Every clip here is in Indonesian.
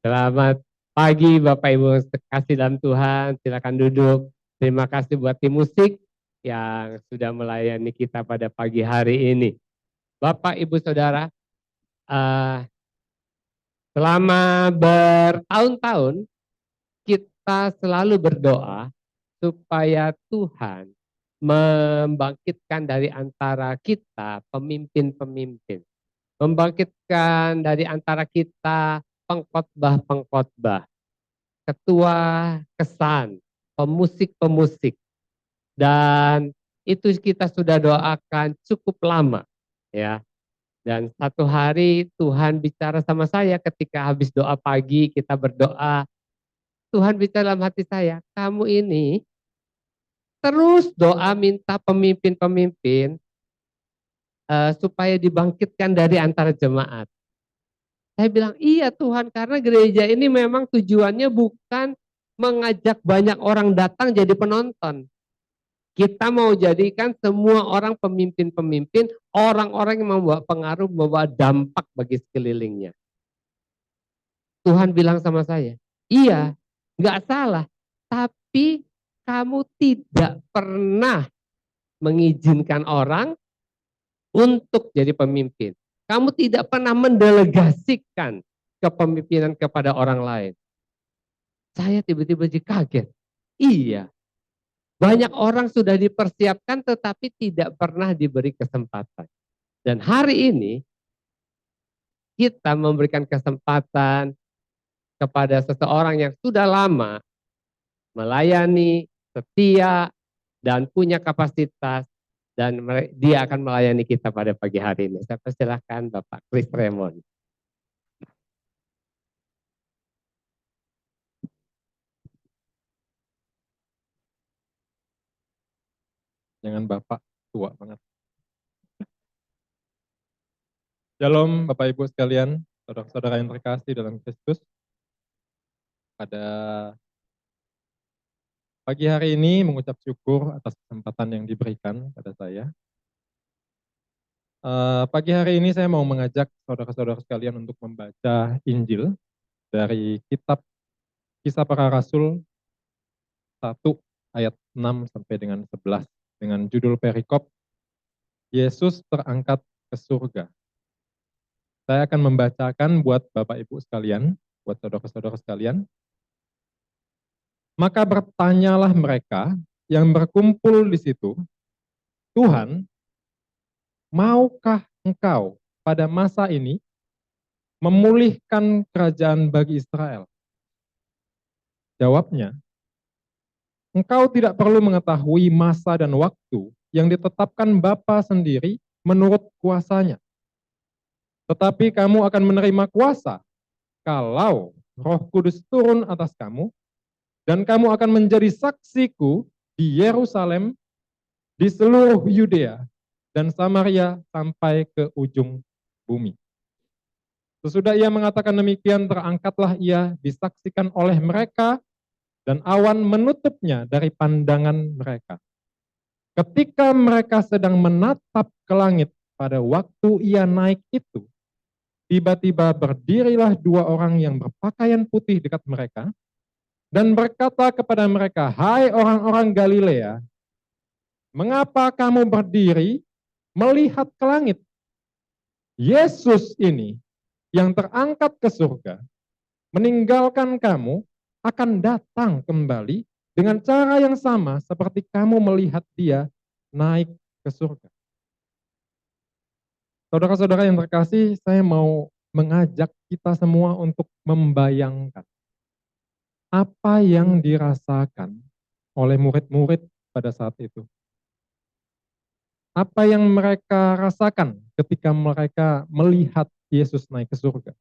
Selamat pagi Bapak Ibu kasih dalam Tuhan, silakan duduk. Terima kasih buat tim musik yang sudah melayani kita pada pagi hari ini. Bapak Ibu Saudara, eh, selama bertahun-tahun kita selalu berdoa supaya Tuhan membangkitkan dari antara kita pemimpin-pemimpin. Membangkitkan dari antara kita pengkhotbah-pengkhotbah, ketua kesan, pemusik-pemusik, dan itu kita sudah doakan cukup lama, ya. Dan satu hari Tuhan bicara sama saya ketika habis doa pagi, kita berdoa, Tuhan bicara dalam hati saya, kamu ini terus doa minta pemimpin-pemimpin supaya dibangkitkan dari antara jemaat. Saya bilang, iya Tuhan, karena gereja ini memang tujuannya bukan mengajak banyak orang datang jadi penonton. Kita mau jadikan semua orang pemimpin-pemimpin, orang-orang yang membawa pengaruh, membawa dampak bagi sekelilingnya. Tuhan bilang sama saya, iya, nggak salah, tapi kamu tidak pernah mengizinkan orang untuk jadi pemimpin. Kamu tidak pernah mendelegasikan kepemimpinan kepada orang lain. Saya tiba-tiba jadi kaget. Iya, banyak orang sudah dipersiapkan tetapi tidak pernah diberi kesempatan. Dan hari ini kita memberikan kesempatan kepada seseorang yang sudah lama melayani, setia, dan punya kapasitas, dan dia akan melayani kita pada pagi hari ini. Saya persilahkan Bapak Chris Raymond. Jangan Bapak, tua banget. Shalom Bapak Ibu sekalian, saudara-saudara yang terkasih dalam Kristus. Pada pagi hari ini mengucap syukur atas kesempatan yang diberikan pada saya. Pagi hari ini saya mau mengajak saudara-saudara sekalian untuk membaca Injil dari kitab Kisah Para Rasul 1 ayat 6 sampai dengan 11 dengan judul perikop Yesus terangkat ke surga. Saya akan membacakan buat Bapak Ibu sekalian, buat saudara-saudara sekalian. Maka bertanyalah mereka yang berkumpul di situ, Tuhan, maukah engkau pada masa ini memulihkan kerajaan bagi Israel? Jawabnya, engkau tidak perlu mengetahui masa dan waktu yang ditetapkan Bapa sendiri menurut kuasanya. Tetapi kamu akan menerima kuasa kalau Roh Kudus turun atas kamu, dan kamu akan menjadi saksiku di Yerusalem, di seluruh Yudea dan Samaria sampai ke ujung bumi. Sesudah ia mengatakan demikian, terangkatlah ia disaksikan oleh mereka dan awan menutupnya dari pandangan mereka. Ketika mereka sedang menatap ke langit pada waktu ia naik itu, tiba-tiba berdirilah dua orang yang berpakaian putih dekat mereka dan berkata kepada mereka, hai orang-orang Galilea, mengapa kamu berdiri melihat ke langit? Yesus ini yang terangkat ke surga, meninggalkan kamu, akan datang kembali dengan cara yang sama seperti kamu melihat dia naik ke surga. Saudara-saudara yang terkasih, saya mau mengajak kita semua untuk membayangkan apa yang dirasakan oleh murid-murid pada saat itu. Apa yang mereka rasakan ketika mereka melihat Yesus naik ke surga.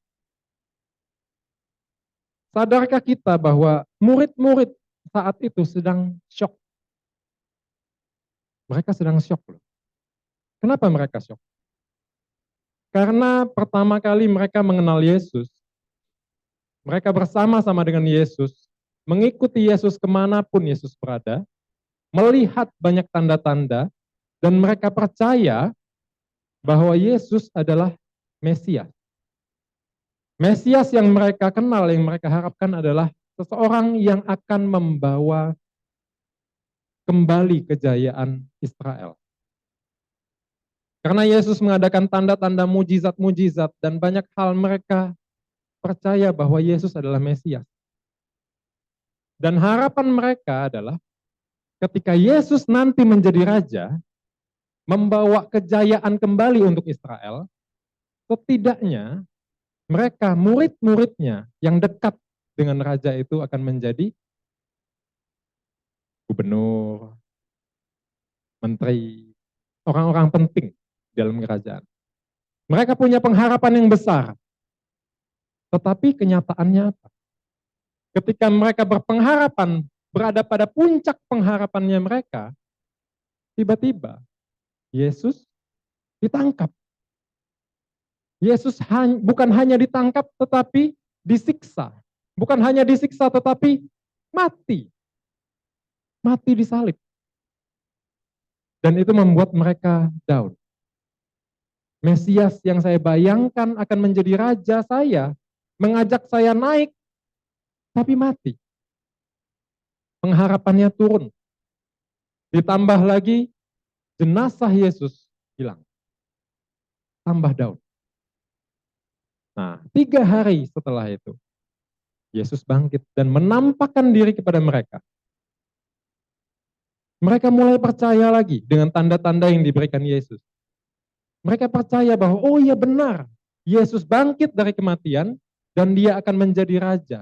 Sadarkah kita bahwa murid-murid saat itu sedang syok? Mereka sedang syok loh. Kenapa mereka syok? Karena pertama kali mereka mengenal Yesus, mereka bersama-sama dengan Yesus, mengikuti Yesus kemanapun Yesus berada, melihat banyak tanda-tanda, dan mereka percaya bahwa Yesus adalah Mesias. Mesias yang mereka kenal, yang mereka harapkan adalah seseorang yang akan membawa kembali kejayaan Israel. Karena Yesus mengadakan tanda-tanda mujizat-mujizat dan banyak hal, mereka percaya bahwa Yesus adalah Mesias. Dan harapan mereka adalah ketika Yesus nanti menjadi raja, membawa kejayaan kembali untuk Israel, setidaknya mereka, murid-muridnya yang dekat dengan raja itu akan menjadi gubernur, menteri, orang-orang penting dalam kerajaan. Mereka punya pengharapan yang besar. Tetapi kenyataannya apa? Ketika mereka berpengharapan, berada pada puncak pengharapannya mereka, tiba-tiba Yesus ditangkap. Yesus bukan hanya ditangkap tetapi disiksa. Bukan hanya disiksa tetapi mati. Mati disalib. Dan itu membuat mereka down. Mesias yang saya bayangkan akan menjadi raja saya, mengajak saya naik, tapi mati. Pengharapannya turun. Ditambah lagi, jenazah Yesus hilang. Tambah down. Nah, 3 hari setelah itu, Yesus bangkit dan menampakkan diri kepada mereka. Mereka mulai percaya lagi dengan tanda-tanda yang diberikan Yesus. Mereka percaya bahwa, oh iya benar, Yesus bangkit dari kematian dan dia akan menjadi raja.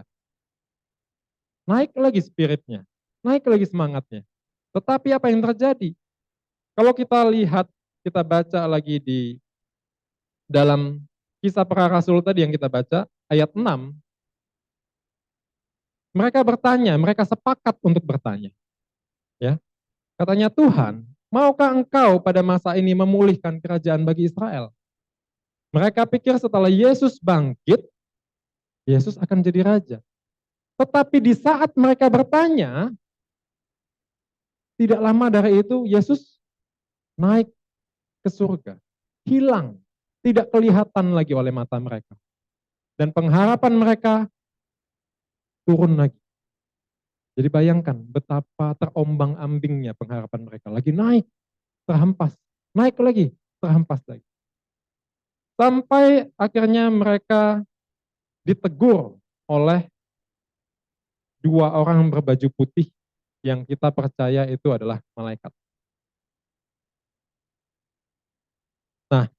Naik lagi spiritnya, naik lagi semangatnya. Tetapi apa yang terjadi? Kalau kita lihat, kita baca lagi di dalam Kisah Para Rasul tadi yang kita baca, ayat 6, mereka bertanya, mereka sepakat untuk bertanya. Ya, katanya, Tuhan, maukah engkau pada masa ini memulihkan kerajaan bagi Israel? Mereka pikir setelah Yesus bangkit, Yesus akan jadi raja. Tetapi di saat mereka bertanya, tidak lama dari itu Yesus naik ke surga. Hilang, tidak kelihatan lagi oleh mata mereka. Dan pengharapan mereka turun lagi. Jadi bayangkan betapa terombang-ambingnya pengharapan mereka. Lagi naik, terhempas. Naik lagi, terhempas lagi. Sampai akhirnya mereka ditegur oleh 2 orang berbaju putih yang kita percaya itu adalah malaikat. Nah,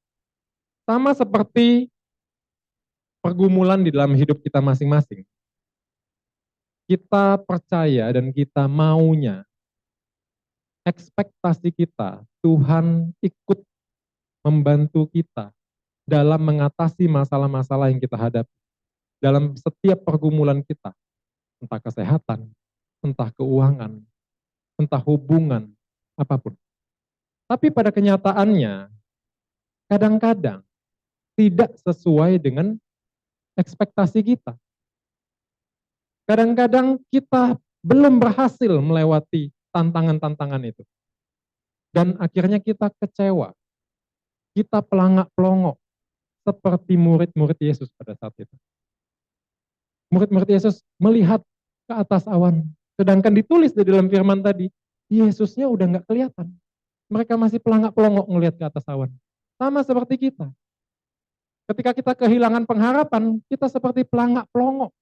sama seperti pergumulan di dalam hidup kita masing-masing. Kita percaya dan kita maunya, ekspektasi kita, Tuhan ikut membantu kita dalam mengatasi masalah-masalah yang kita hadapi. Dalam setiap pergumulan kita, entah kesehatan, entah keuangan, entah hubungan, apapun. Tapi pada kenyataannya, kadang-kadang tidak sesuai dengan ekspektasi kita. Kadang-kadang kita belum berhasil melewati tantangan-tantangan itu. Dan akhirnya kita kecewa. Kita pelangak-pelongok seperti murid-murid Yesus pada saat itu. Murid-murid Yesus melihat ke atas awan. Sedangkan ditulis di dalam firman tadi, Yesusnya udah nggak kelihatan. Mereka masih pelangak-pelongok melihat ke atas awan. Sama seperti kita. Ketika kita kehilangan pengharapan, kita seperti pelangak-pelongok.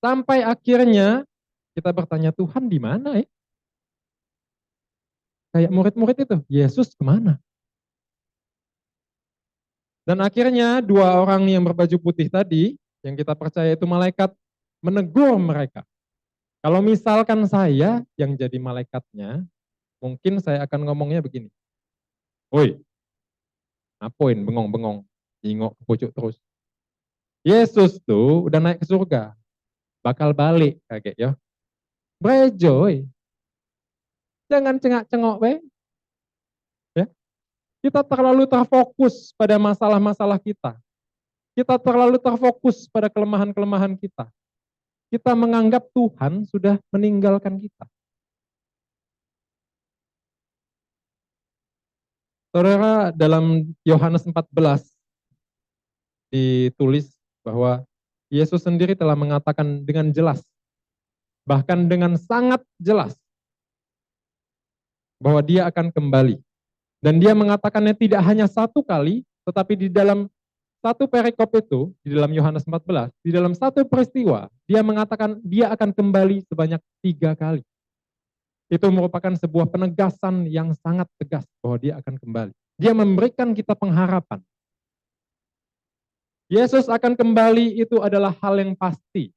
Sampai akhirnya kita bertanya, Tuhan di mana ya? Kayak murid-murid itu, Yesus kemana? Dan akhirnya 2 orang yang berbaju putih tadi, yang kita percaya itu malaikat, menegur mereka. Kalau misalkan saya yang jadi malaikatnya, mungkin saya akan ngomongnya begini. Woi, ngapain bengong-bengong, nyingok ke pucuk terus. Yesus tuh udah naik ke surga, bakal balik kayak ya. Brejoy, jangan cengak-cengok be. Ya. Kita terlalu terfokus pada masalah-masalah kita. Kita terlalu terfokus pada kelemahan-kelemahan kita. Kita menganggap Tuhan sudah meninggalkan kita. Saudara, dalam Yohanes 14 ditulis bahwa Yesus sendiri telah mengatakan dengan jelas, bahkan dengan sangat jelas, bahwa dia akan kembali. Dan dia mengatakannya tidak hanya satu kali, tetapi di dalam satu perikop itu, di dalam Yohanes 14, di dalam satu peristiwa, dia mengatakan dia akan kembali sebanyak 3 kali. Itu merupakan sebuah penegasan yang sangat tegas bahwa dia akan kembali. Dia memberikan kita pengharapan. Yesus akan kembali itu adalah hal yang pasti.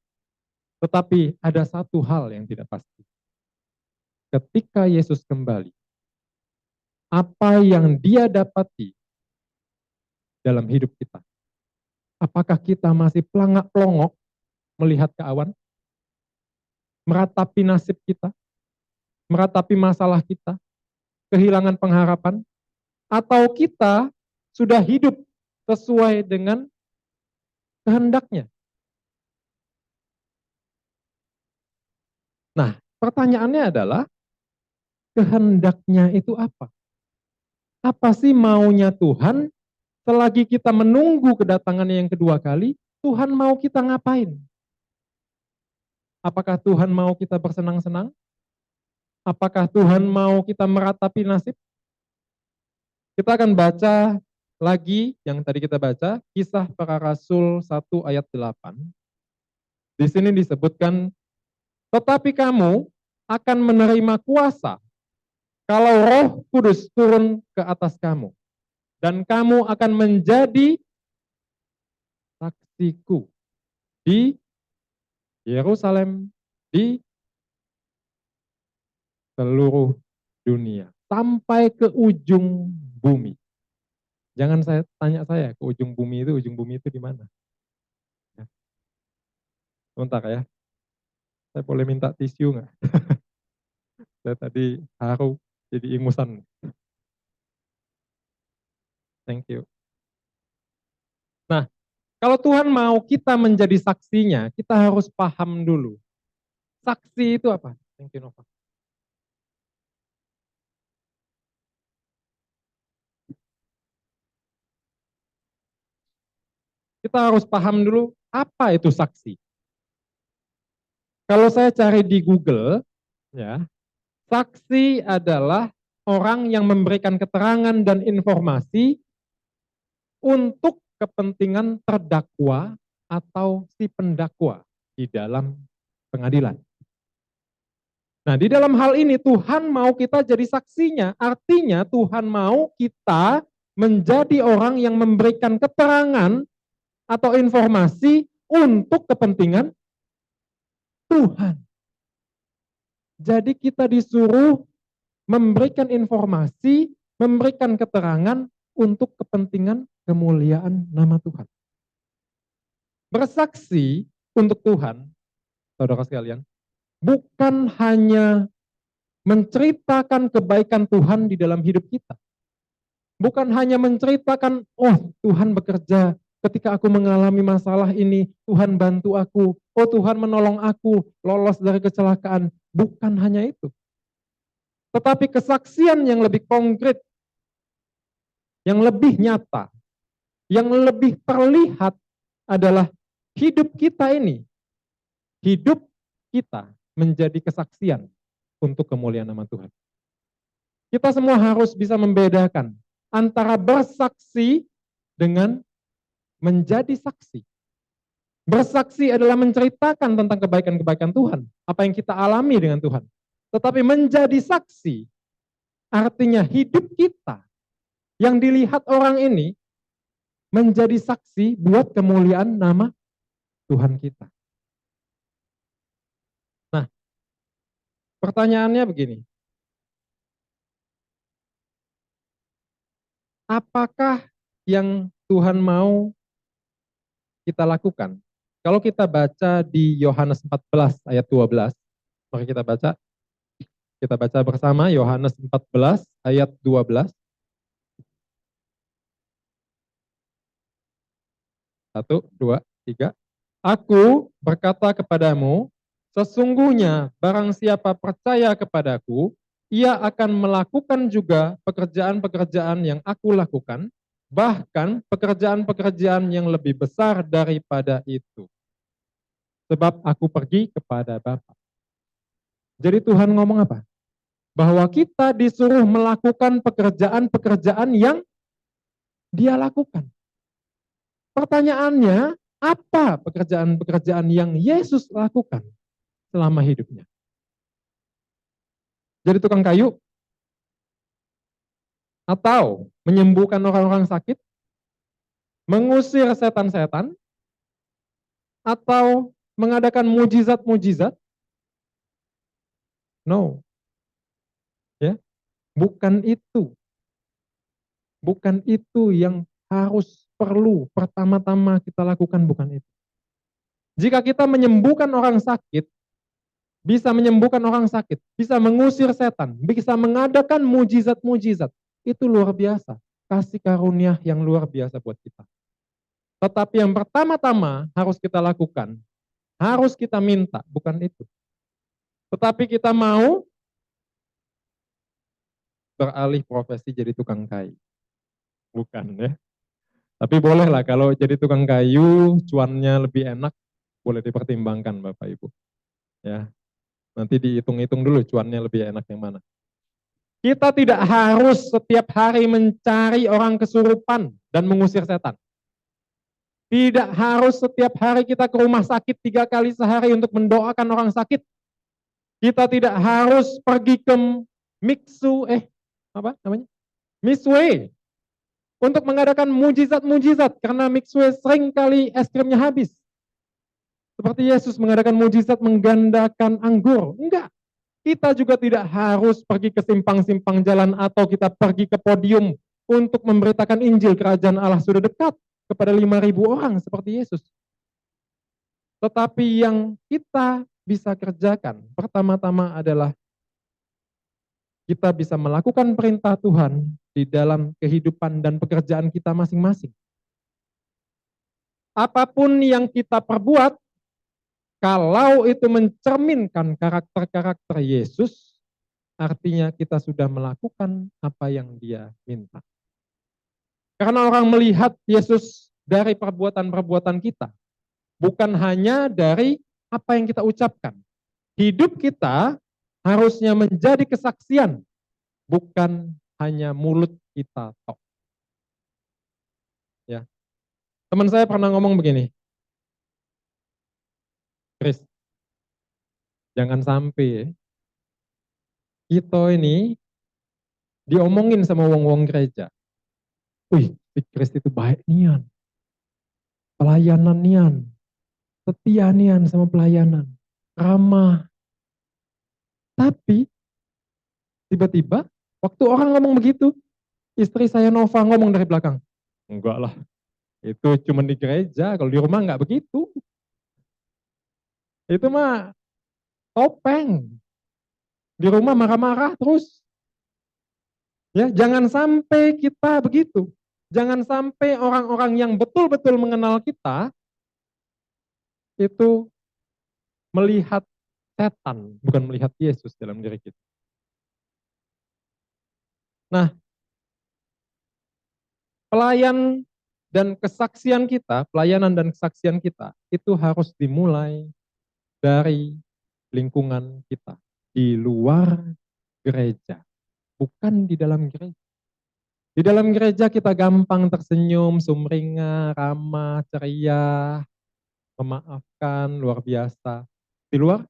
Tetapi ada satu hal yang tidak pasti. Ketika Yesus kembali, apa yang dia dapati dalam hidup kita? Apakah kita masih pelangak-pelongok melihat ke awan? Meratapi nasib kita? Meratapi masalah kita? Kehilangan pengharapan? Atau kita sudah hidup sesuai dengan kehendaknya? Nah, pertanyaannya adalah, kehendaknya itu apa? Apa sih maunya Tuhan selagi kita menunggu kedatangannya yang kedua kali? Tuhan mau kita ngapain? Apakah Tuhan mau kita bersenang-senang? Apakah Tuhan mau kita meratapi nasib? Kita akan baca lagi yang tadi kita baca, Kisah Para Rasul 1 ayat 8. Di sini disebutkan, tetapi kamu akan menerima kuasa kalau Roh Kudus turun ke atas kamu. Dan kamu akan menjadi saksiku di Yerusalem, di seluruh dunia, sampai ke ujung bumi. Jangan tanya saya, ke ujung bumi itu di mana? Ya. Sebentar ya, saya boleh minta tisu nggak? Saya tadi haru, jadi ingusan. Thank you. Nah, kalau Tuhan mau kita menjadi saksinya, kita harus paham dulu. Saksi itu apa? Thank you, Nova. Kita harus paham dulu apa itu saksi. Kalau saya cari di Google, ya, saksi adalah orang yang memberikan keterangan dan informasi untuk kepentingan terdakwa atau si pendakwa di dalam pengadilan. Nah, di dalam hal ini Tuhan mau kita jadi saksinya, artinya Tuhan mau kita menjadi orang yang memberikan keterangan atau informasi untuk kepentingan Tuhan. Jadi kita disuruh memberikan informasi, memberikan keterangan untuk kepentingan kemuliaan nama Tuhan. Bersaksi untuk Tuhan, saudara sekalian, bukan hanya menceritakan kebaikan Tuhan di dalam hidup kita. Bukan hanya menceritakan, oh Tuhan bekerja ketika aku mengalami masalah ini, Tuhan bantu aku, oh Tuhan menolong aku lolos dari kecelakaan. Bukan hanya itu. Tetapi kesaksian yang lebih konkret, yang lebih nyata, yang lebih terlihat adalah hidup kita ini. Hidup kita menjadi kesaksian untuk kemuliaan nama Tuhan. Kita semua harus bisa membedakan antara bersaksi dengan menjadi saksi. Bersaksi adalah menceritakan tentang kebaikan-kebaikan Tuhan, apa yang kita alami dengan Tuhan. Tetapi menjadi saksi artinya hidup kita yang dilihat orang ini menjadi saksi buat kemuliaan nama Tuhan kita. Nah, pertanyaannya begini. Apakah yang Tuhan mau kita lakukan? Kalau kita baca di Yohanes 14 ayat 12, mari kita baca. Kita baca bersama Yohanes 14 ayat 12. 1, 2, 3. Aku berkata kepadamu, sesungguhnya barang siapa percaya kepadaku, ia akan melakukan juga pekerjaan-pekerjaan yang aku lakukan, Bahkan pekerjaan-pekerjaan yang lebih besar daripada itu. Sebab aku pergi kepada Bapa. Jadi Tuhan ngomong apa? Bahwa kita disuruh melakukan pekerjaan-pekerjaan yang Dia lakukan. Pertanyaannya, apa pekerjaan-pekerjaan yang Yesus lakukan selama hidupnya? Jadi tukang kayu? Atau menyembuhkan orang-orang sakit? Mengusir setan-setan? Atau mengadakan mujizat-mujizat? No, ya, bukan itu. Bukan itu yang harus perlu pertama-tama kita lakukan, bukan itu. Jika kita menyembuhkan orang sakit, bisa menyembuhkan orang sakit, bisa mengusir setan, bisa mengadakan mujizat-mujizat, itu luar biasa. Kasih karunia yang luar biasa buat kita. Tetapi yang pertama-tama harus kita lakukan, harus kita minta, bukan itu. Tetapi kita mau beralih profesi jadi tukang kayu. Bukan ya. Tapi bolehlah kalau jadi tukang kayu, cuannya lebih enak, boleh dipertimbangkan Bapak Ibu. Ya, nanti dihitung-hitung dulu cuannya lebih enak yang mana. Kita tidak harus setiap hari mencari orang kesurupan dan mengusir setan. Tidak harus setiap hari kita ke rumah sakit 3 kali sehari untuk mendoakan orang sakit. Kita tidak harus pergi ke Mixway untuk mengadakan mujizat-mujizat karena Mixway sering kali es krimnya habis. Seperti Yesus mengadakan mujizat menggandakan anggur. Enggak. Kita juga tidak harus pergi ke simpang-simpang jalan atau kita pergi ke podium untuk memberitakan Injil kerajaan Allah sudah dekat kepada 5.000 orang seperti Yesus. Tetapi yang kita bisa kerjakan pertama-tama adalah kita bisa melakukan perintah Tuhan di dalam kehidupan dan pekerjaan kita masing-masing. Apapun yang kita perbuat, kalau itu mencerminkan karakter-karakter Yesus, artinya kita sudah melakukan apa yang Dia minta. Karena orang melihat Yesus dari perbuatan-perbuatan kita, bukan hanya dari apa yang kita ucapkan. Hidup kita harusnya menjadi kesaksian, bukan hanya mulut kita tok. Ya. Teman saya pernah ngomong begini, Chris, jangan sampai kita ini diomongin sama wong-wong gereja. Wih, Chris itu baik nian, pelayanan nian, setia nian sama pelayanan, ramah. Tapi tiba-tiba waktu orang ngomong begitu, istri saya Nova ngomong dari belakang, enggak lah, itu cuma di gereja, kalau di rumah enggak begitu. Itu mah topeng. Di rumah marah-marah terus. Ya, jangan sampai kita begitu. Jangan sampai orang-orang yang betul-betul mengenal kita itu melihat setan, bukan melihat Yesus dalam diri kita. Nah, pelayanan dan kesaksian kita itu harus dimulai dari lingkungan kita, di luar gereja, bukan di dalam gereja. Di dalam gereja kita gampang tersenyum, sumringah, ramah, ceria, memaafkan, luar biasa. Di luar,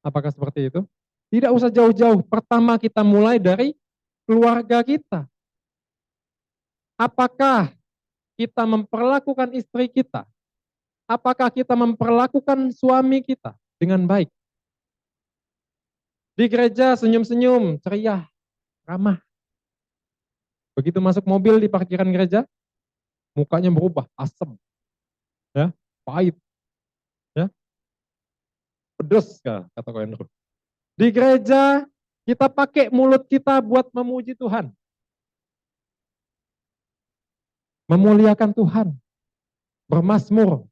apakah seperti itu? Tidak usah jauh-jauh, pertama kita mulai dari keluarga kita. Apakah kita memperlakukan istri kita? Apakah kita memperlakukan suami kita dengan baik? Di gereja senyum-senyum, ceria, ramah. Begitu masuk mobil di parkiran gereja, mukanya berubah, asem, ya, pahit, ya, pedes kata Koendro. Di gereja kita pakai mulut kita buat memuji Tuhan, memuliakan Tuhan, bermazmur.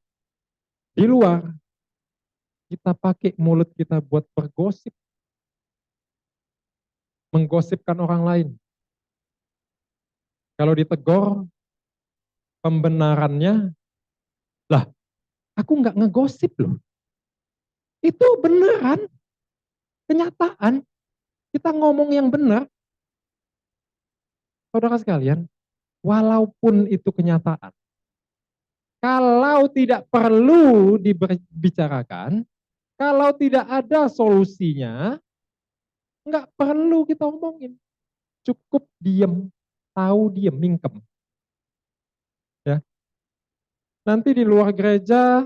Di luar kita pakai mulut kita buat bergosip, menggosipkan orang lain. Kalau ditegur, pembenarannya, lah aku nggak ngegosip loh. Itu beneran, kenyataan. Kita ngomong yang benar. Saudara sekalian, walaupun itu kenyataan, kalau tidak perlu dibicarakan, kalau tidak ada solusinya, nggak perlu kita omongin. Cukup diem, tahu diem, mingkem. Ya. Nanti di luar gereja,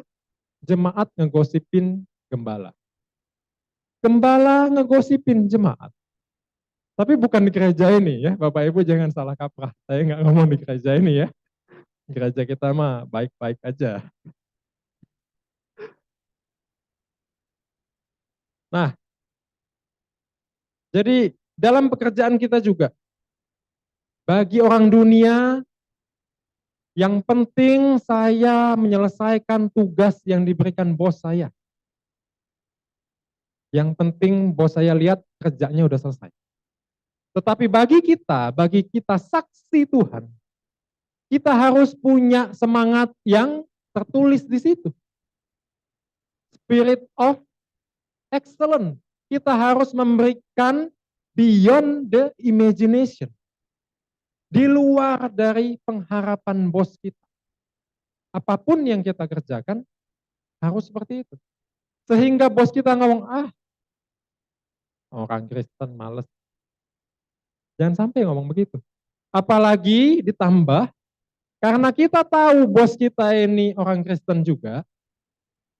jemaat ngegosipin gembala. Gembala ngegosipin jemaat. Tapi bukan di gereja ini ya, Bapak Ibu jangan salah kaprah. Saya nggak ngomong di gereja ini ya. Gereja kita mah baik-baik aja. Nah, jadi dalam pekerjaan kita juga, bagi orang dunia, yang penting saya menyelesaikan tugas yang diberikan bos saya. Yang penting bos saya lihat kerjanya udah selesai. Tetapi bagi kita saksi Tuhan, kita harus punya semangat yang tertulis di situ. Spirit of excellence. Kita harus memberikan beyond the imagination. Di luar dari pengharapan bos kita. Apapun yang kita kerjakan, harus seperti itu. Sehingga bos kita ngomong, orang Kristen males. Jangan sampai ngomong begitu. Apalagi ditambah, karena kita tahu bos kita ini orang Kristen juga,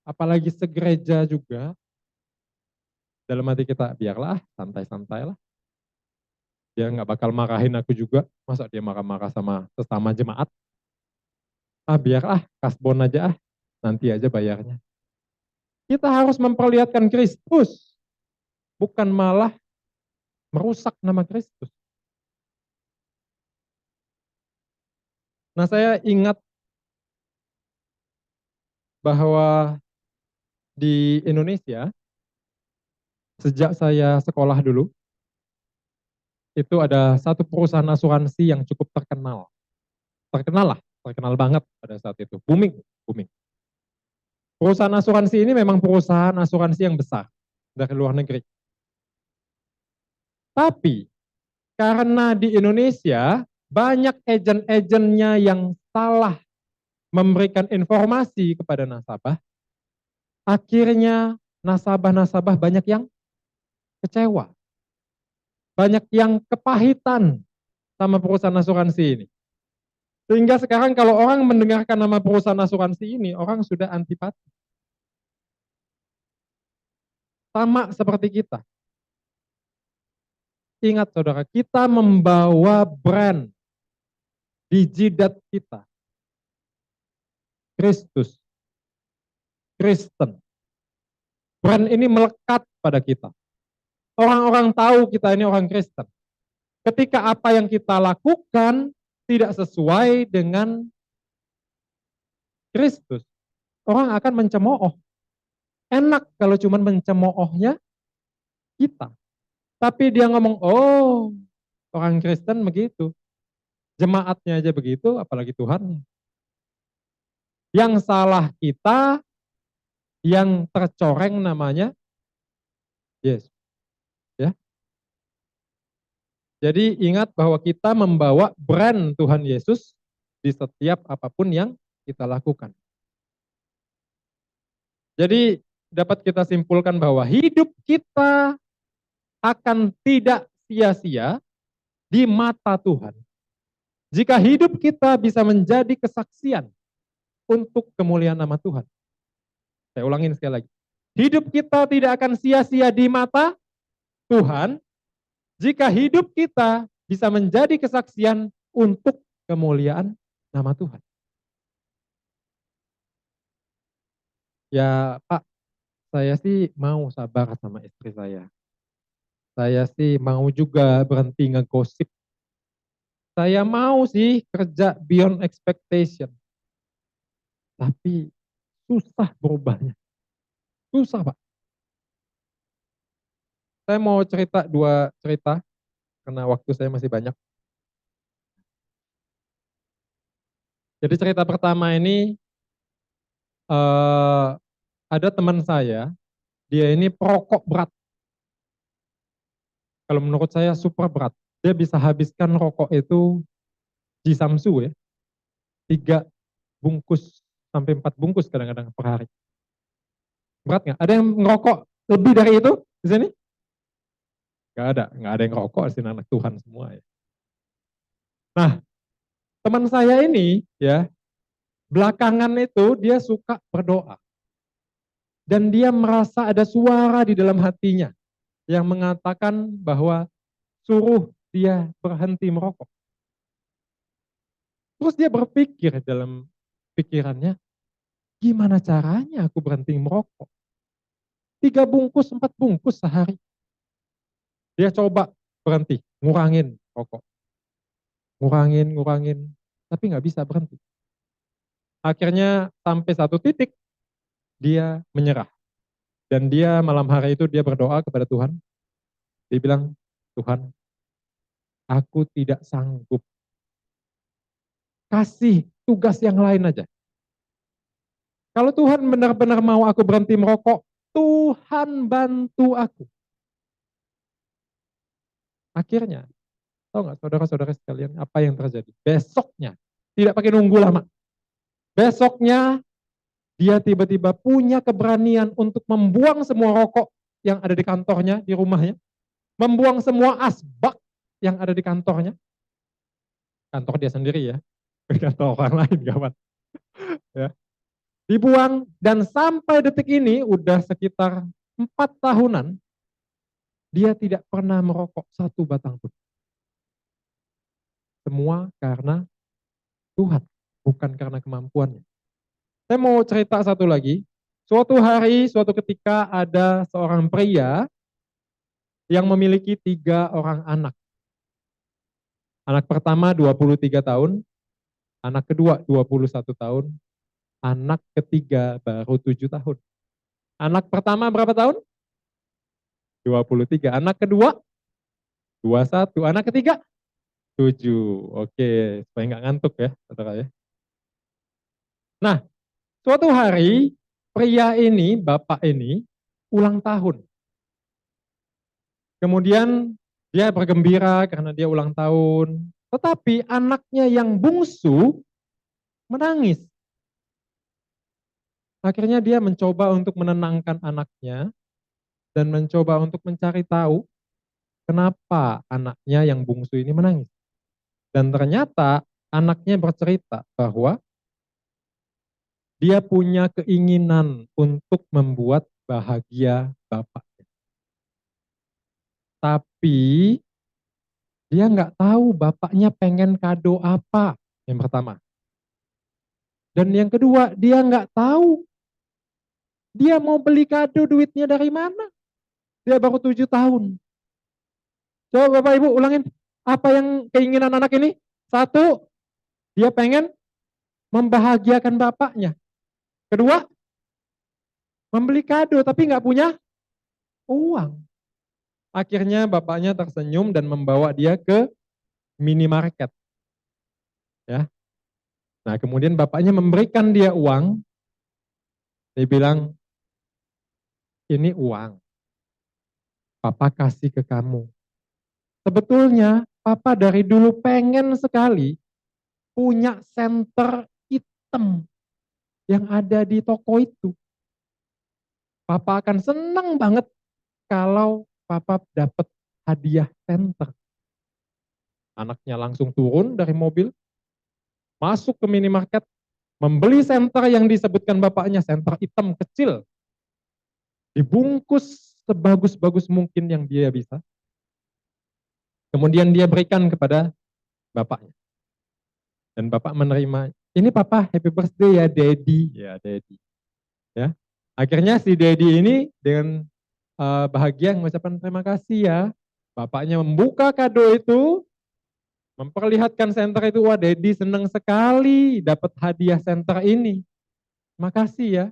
apalagi segereja juga, dalam hati kita, biarlah, santai-santai lah. Dia nggak bakal marahin aku juga, masa dia marah-marah sama sesama jemaat. Biarlah, kasbon aja nanti aja bayarnya. Kita harus memperlihatkan Kristus, bukan malah merusak nama Kristus. Nah, saya ingat bahwa di Indonesia, sejak saya sekolah dulu, itu ada satu perusahaan asuransi yang cukup terkenal. Terkenal banget pada saat itu. Booming. Perusahaan asuransi ini memang perusahaan asuransi yang besar dari luar negeri. Tapi karena di Indonesia banyak agen-agennya yang salah memberikan informasi kepada nasabah, akhirnya nasabah-nasabah banyak yang kecewa. Banyak yang kepahitan sama perusahaan asuransi ini. Sehingga sekarang kalau orang mendengarkan nama perusahaan asuransi ini, orang sudah antipati. Sama seperti kita. Ingat saudara, kita membawa brand di jidat kita. Kristus. Kristen. Brand ini melekat pada kita. Orang-orang tahu kita ini orang Kristen. Ketika apa yang kita lakukan tidak sesuai dengan Kristus, orang akan mencemooh. Enak kalau cuma mencemoohnya kita. Tapi dia ngomong, orang Kristen begitu. Jemaatnya aja begitu, apalagi Tuhan. Yang salah kita, yang tercoreng namanya Yesus. Ya. Jadi ingat bahwa kita membawa brand Tuhan Yesus di setiap apapun yang kita lakukan. Jadi dapat kita simpulkan bahwa hidup kita akan tidak sia-sia di mata Tuhan. Jika hidup kita bisa menjadi kesaksian untuk kemuliaan nama Tuhan. Saya ulangin sekali lagi. Hidup kita tidak akan sia-sia di mata Tuhan jika hidup kita bisa menjadi kesaksian untuk kemuliaan nama Tuhan. Ya Pak, saya sih mau sabar sama istri saya. Saya sih mau juga berhenti ngegosip. Saya mau sih kerja beyond expectation. Tapi susah berubahnya. Susah Pak. Saya mau cerita 2 cerita, karena waktu saya masih banyak. Jadi cerita pertama ini ada teman saya, dia ini perokok berat. Kalau menurut saya super berat. Dia bisa habiskan rokok itu di Samsu ya, 3 bungkus sampai 4 bungkus kadang-kadang per hari. Berat nggak? Ada yang ngerokok lebih dari itu di sini? Nggak ada yang ngerokok di sini, anak Tuhan semua ya. Nah, teman saya ini ya, belakangan itu dia suka berdoa. Dan dia merasa ada suara di dalam hatinya yang mengatakan bahwa suruh dia berhenti merokok. Terus dia berpikir dalam pikirannya, gimana caranya aku berhenti merokok? 3 bungkus, 4 bungkus sehari. Dia coba berhenti, ngurangin rokok. Ngurangin, tapi nggak bisa berhenti. Akhirnya sampai satu titik, dia menyerah. Dan dia malam hari itu dia berdoa kepada Tuhan. Dia bilang, Tuhan, aku tidak sanggup. Kasih tugas yang lain aja. Kalau Tuhan benar-benar mau aku berhenti merokok, Tuhan bantu aku. Akhirnya, tahu nggak saudara-saudara sekalian apa yang terjadi? Besoknya, tidak pakai nunggu lama. Besoknya dia tiba-tiba punya keberanian untuk membuang semua rokok yang ada di kantornya, di rumahnya. Membuang semua asbak yang ada di kantornya. Kantor dia sendiri ya, di kantor orang lain kawan. Ya. Dibuang dan sampai detik ini udah sekitar 4 tahunan dia tidak pernah merokok 1 batang pun. Semua karena Tuhan, bukan karena kemampuannya. Saya mau cerita satu lagi. Suatu hari, suatu ketika ada seorang pria yang memiliki 3 orang anak. Anak pertama 23 tahun, anak kedua 21 tahun, anak ketiga baru 7 tahun. Anak pertama berapa tahun? 23. Anak kedua 21. Anak ketiga 7. Oke, supaya nggak ngantuk ya, saudara ya. Nah, suatu hari pria ini, bapak ini ulang tahun. Kemudian dia bergembira karena dia ulang tahun. Tetapi anaknya yang bungsu menangis. Akhirnya dia mencoba untuk menenangkan anaknya dan mencoba untuk mencari tahu kenapa anaknya yang bungsu ini menangis. Dan ternyata anaknya bercerita bahwa dia punya keinginan untuk membuat bahagia bapaknya. Tapi dia nggak tahu bapaknya pengen kado apa, yang pertama. Dan yang kedua, dia nggak tahu dia mau beli kado duitnya dari mana. Dia baru 7 tahun. Coba Bapak Ibu ulangin. Apa yang keinginan anak ini? 1, dia pengen membahagiakan bapaknya. Kedua, membeli kado tapi nggak punya uang. Akhirnya bapaknya tersenyum dan membawa dia ke minimarket. Ya. Nah, kemudian bapaknya memberikan dia uang. Dia bilang, ini uang. Papa kasih ke kamu. Sebetulnya papa dari dulu pengen sekali punya senter hitam yang ada di toko itu. Papa akan senang banget kalau papa dapat hadiah senter. Anaknya langsung turun dari mobil, masuk ke minimarket, membeli senter yang disebutkan bapaknya, senter hitam kecil, dibungkus sebagus-bagus mungkin yang dia bisa. Kemudian dia berikan kepada bapaknya. Dan bapak menerima, ini papa happy birthday ya daddy. Ya daddy. Ya. Akhirnya si daddy ini dengan bahagia mengucapkan terima kasih ya. Bapaknya membuka kado itu, memperlihatkan senter itu, wah daddy senang sekali dapat hadiah senter ini. Makasih ya.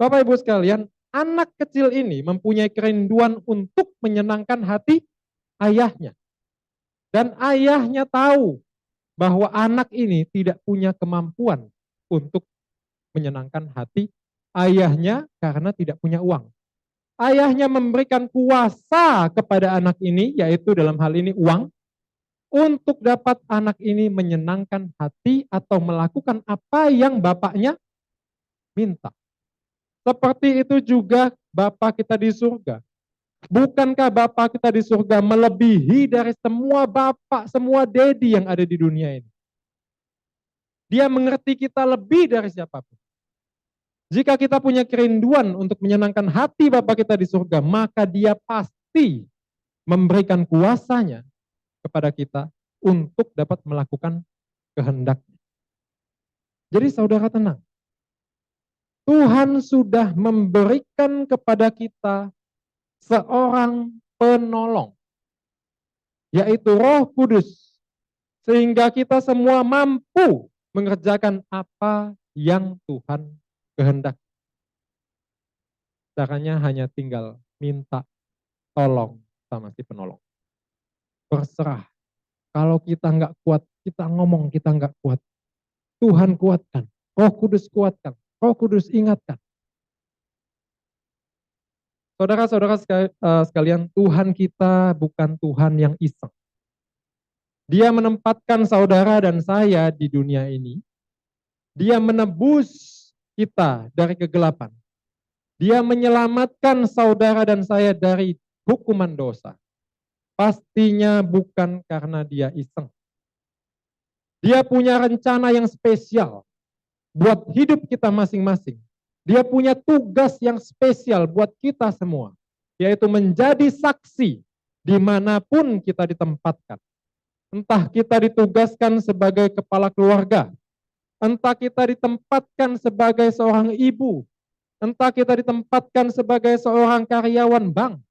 Bapak Ibu sekalian, anak kecil ini mempunyai kerinduan untuk menyenangkan hati ayahnya. Dan ayahnya tahu bahwa anak ini tidak punya kemampuan untuk menyenangkan hati ayahnya karena tidak punya uang. Ayahnya memberikan kuasa kepada anak ini, yaitu dalam hal ini uang, untuk dapat anak ini menyenangkan hati atau melakukan apa yang bapaknya minta. Seperti itu juga Bapa kita di surga. Bukankah Bapa kita di surga melebihi dari semua bapak, semua dedi yang ada di dunia ini? Dia mengerti kita lebih dari siapapun. Jika kita punya kerinduan untuk menyenangkan hati Bapa kita di surga, maka Dia pasti memberikan kuasanya kepada kita untuk dapat melakukan kehendaknya. Jadi saudara tenang. Tuhan sudah memberikan kepada kita seorang penolong, yaitu Roh Kudus, sehingga kita semua mampu mengerjakan apa yang Tuhan kehendaki. Caranya hanya tinggal minta tolong sama si penolong. Berserah. Kalau kita nggak kuat, kita ngomong kita nggak kuat. Tuhan kuatkan, Roh Kudus kuatkan, Roh Kudus ingatkan. Saudara-saudara sekalian, Tuhan kita bukan Tuhan yang iseng. Dia menempatkan saudara dan saya di dunia ini. Dia menebus kita dari kegelapan. Dia menyelamatkan saudara dan saya dari hukuman dosa. Pastinya bukan karena dia iseng. Dia punya rencana yang spesial buat hidup kita masing-masing. Dia punya tugas yang spesial buat kita semua, yaitu menjadi saksi dimanapun kita ditempatkan. Entah kita ditugaskan sebagai kepala keluarga, entah kita ditempatkan sebagai seorang ibu, entah kita ditempatkan sebagai seorang karyawan bank,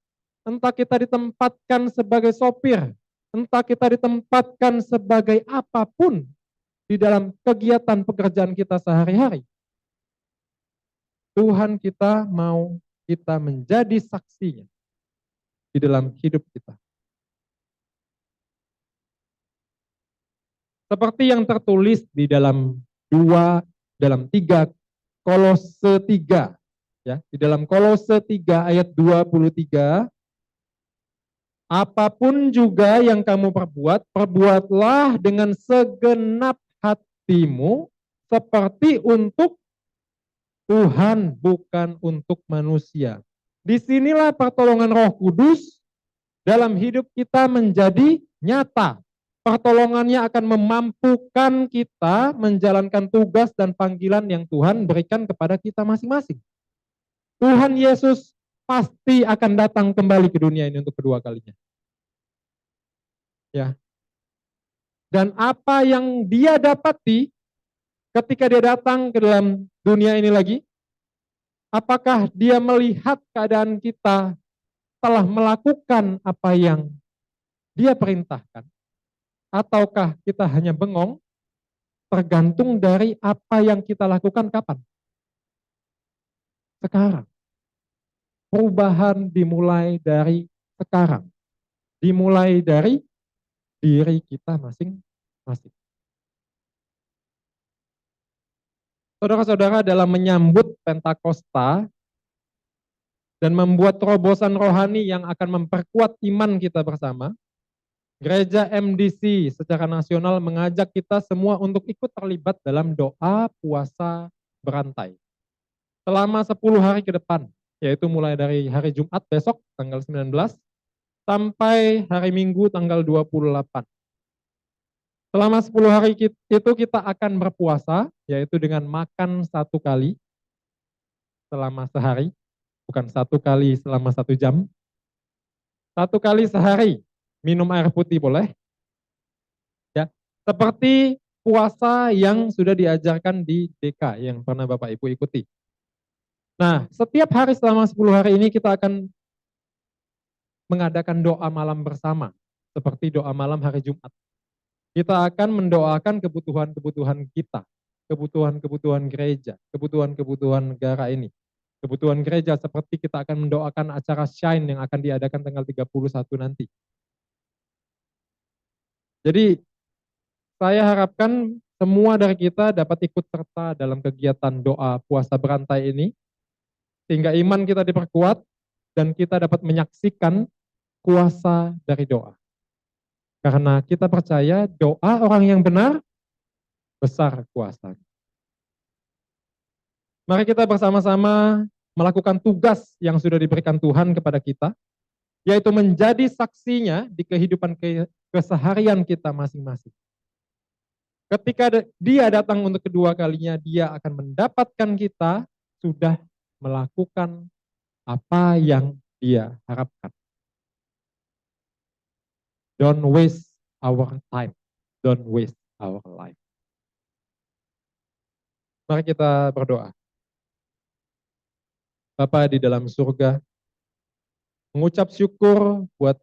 entah kita ditempatkan sebagai sopir, entah kita ditempatkan sebagai apapun di dalam kegiatan pekerjaan kita sehari-hari. Tuhan kita mau kita menjadi saksinya di dalam hidup kita. Seperti yang tertulis di dalam 3 Kolose 3, ya, di dalam Kolose 3 ayat 23, apapun juga yang kamu perbuat, perbuatlah dengan segenap hatimu seperti untuk Tuhan, bukan untuk manusia. Disinilah pertolongan Roh Kudus dalam hidup kita menjadi nyata. Pertolongannya akan memampukan kita menjalankan tugas dan panggilan yang Tuhan berikan kepada kita masing-masing. Tuhan Yesus pasti akan datang kembali ke dunia ini untuk kedua kalinya. Ya. Dan apa yang dia dapati ketika dia datang ke dalam dunia ini lagi, apakah dia melihat keadaan kita telah melakukan apa yang dia perintahkan? Ataukah kita hanya bengong, tergantung dari apa yang kita lakukan kapan? Sekarang. Perubahan dimulai dari sekarang. Dimulai dari diri kita masing-masing. Saudara-saudara, dalam menyambut Pentakosta dan membuat terobosan rohani yang akan memperkuat iman kita bersama, Gereja MDC secara nasional mengajak kita semua untuk ikut terlibat dalam doa puasa berantai. Selama 10 hari ke depan, yaitu mulai dari hari Jumat besok tanggal 19 sampai hari Minggu tanggal 28. Selama 10 hari itu kita akan berpuasa, yaitu dengan makan 1 kali selama sehari, bukan 1 kali selama 1 jam. 1 kali sehari minum air putih boleh. Ya, seperti puasa yang sudah diajarkan di DK yang pernah Bapak Ibu ikuti. Nah, setiap hari selama 10 hari ini kita akan mengadakan doa malam bersama, seperti doa malam hari Jumat. Kita akan mendoakan kebutuhan-kebutuhan kita, kebutuhan-kebutuhan gereja, kebutuhan-kebutuhan negara ini. Kebutuhan gereja seperti kita akan mendoakan acara Shine yang akan diadakan tanggal 31 nanti. Jadi saya harapkan semua dari kita dapat ikut serta dalam kegiatan doa puasa berantai ini, sehingga iman kita diperkuat dan kita dapat menyaksikan kuasa dari doa. Karena kita percaya doa orang yang benar besar kuasanya. Mari kita bersama-sama melakukan tugas yang sudah diberikan Tuhan kepada kita, yaitu menjadi saksinya di kehidupan keseharian kita masing-masing. Ketika dia datang untuk kedua kalinya, dia akan mendapatkan kita sudah melakukan apa yang dia harapkan. Don't waste our time. Don't waste our life. Mari kita berdoa. Bapa di dalam surga, mengucap syukur buat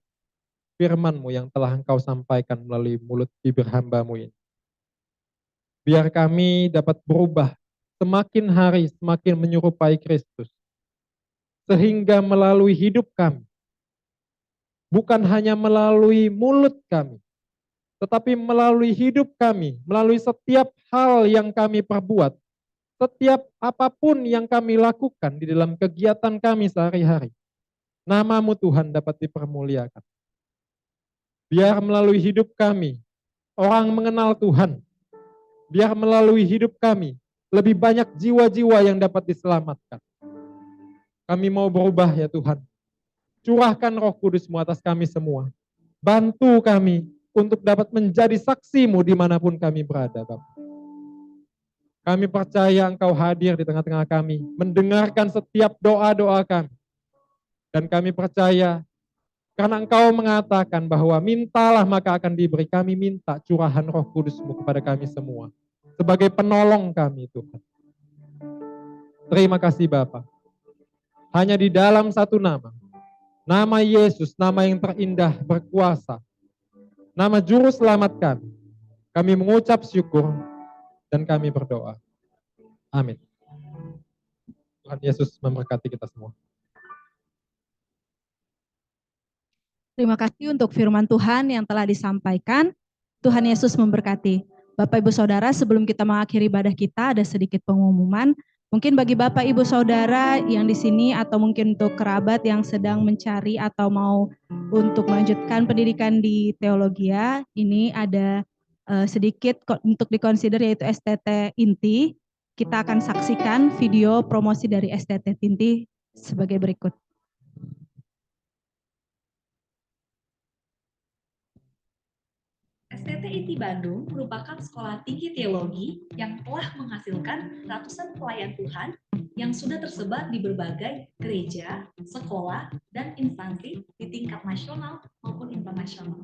firman-Mu yang telah Engkau sampaikan melalui mulut bibir hamba-Mu ini. Biar kami dapat berubah semakin hari semakin menyerupai Kristus. Sehingga melalui hidup kami, bukan hanya melalui mulut kami, tetapi melalui hidup kami, melalui setiap hal yang kami perbuat, setiap apapun yang kami lakukan di dalam kegiatan kami sehari-hari, nama-Mu Tuhan dapat dipermuliakan. Biar melalui hidup kami, orang mengenal Tuhan. Biar melalui hidup kami, lebih banyak jiwa-jiwa yang dapat diselamatkan. Kami mau berubah ya Tuhan. Curahkan Roh Kudus-Mu atas kami semua. Bantu kami untuk dapat menjadi saksi-Mu dimanapun kami berada, Bapak. Kami percaya Engkau hadir di tengah-tengah kami, mendengarkan setiap doa-doa kami. Dan kami percaya, karena Engkau mengatakan bahwa mintalah maka akan diberi, kami minta curahan Roh Kudus-Mu kepada kami semua. Sebagai penolong kami, Tuhan. Terima kasih Bapa. Hanya di dalam satu nama, nama Yesus, nama yang terindah, berkuasa, nama Juru Selamat kami mengucap syukur dan kami berdoa. Amin. Tuhan Yesus memberkati kita semua. Terima kasih untuk firman Tuhan yang telah disampaikan. Tuhan Yesus memberkati. Bapak Ibu Saudara, sebelum kita mengakhiri ibadah kita, ada sedikit pengumuman. Mungkin bagi Bapak Ibu Saudara yang di sini atau mungkin untuk kerabat yang sedang mencari atau mau untuk melanjutkan pendidikan di teologia, ini ada sedikit untuk dikonsider yaitu STT Inti. Kita akan saksikan video promosi dari STT Inti sebagai berikut. STT ITI Bandung merupakan sekolah tinggi teologi yang telah menghasilkan ratusan pelayan Tuhan yang sudah tersebar di berbagai gereja, sekolah, dan instansi di tingkat nasional maupun internasional.